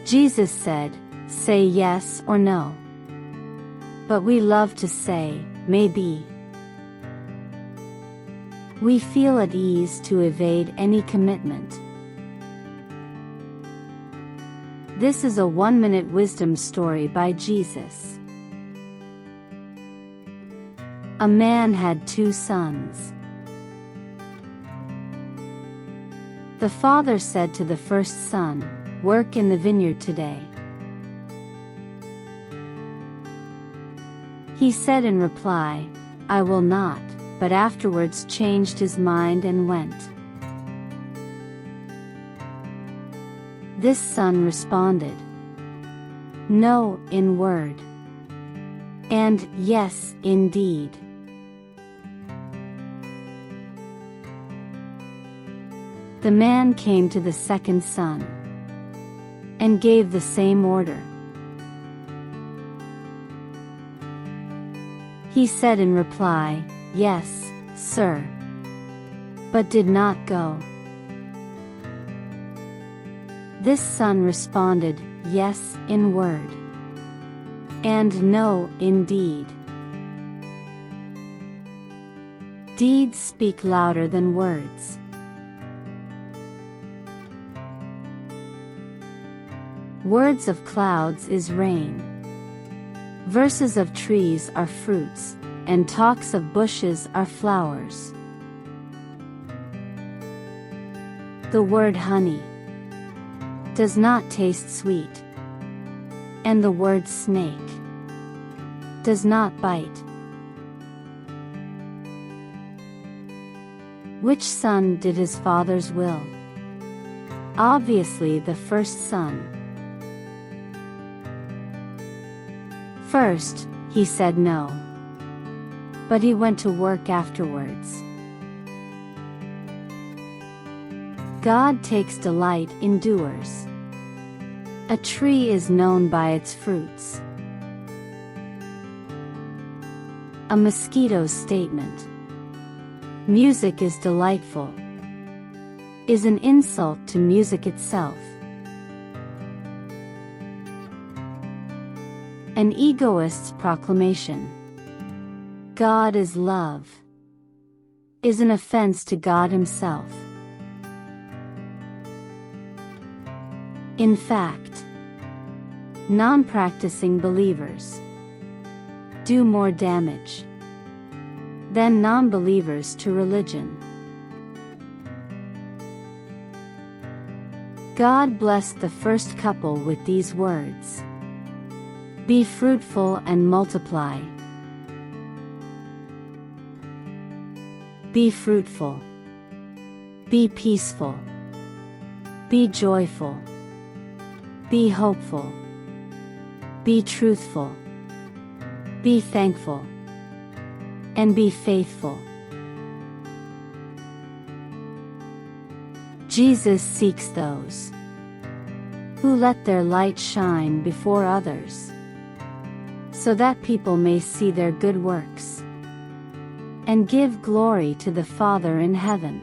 Jesus said, "Say yes or no." But we love to say, "Maybe." We feel at ease to evade any commitment. This is a 1-minute wisdom story by Jesus. A man had 2 sons. The father said to the first son, "Work in the vineyard today." He said in reply, "I will not," but afterwards changed his mind and went. This son responded, "No, in word, and yes, indeed." The man came to the second son and gave the same order. He said in reply, "Yes, sir," but did not go. This son responded, "Yes, in word, and no, indeed." Deeds speak louder than words. Words of clouds is rain. Verses of trees are fruits, and talks of bushes are flowers. The word honey does not taste sweet, and the word snake does not bite. Which son did his father's will? Obviously the first son. First, he said no, but he went to work afterwards. God takes delight in doers. A tree is known by its fruits. A mosquito's statement, "Music is delightful," is an insult to music itself. An egoist's proclamation, "God is love," is an offense to God himself. In fact, non-practicing believers do more damage than non-believers to religion. God blessed the first couple with these words, "Be fruitful and multiply." Be fruitful. Be peaceful. Be joyful. Be hopeful. Be truthful. Be thankful. And be faithful. Jesus seeks those who let their light shine before others, so that people may see their good works and give glory to the Father in heaven.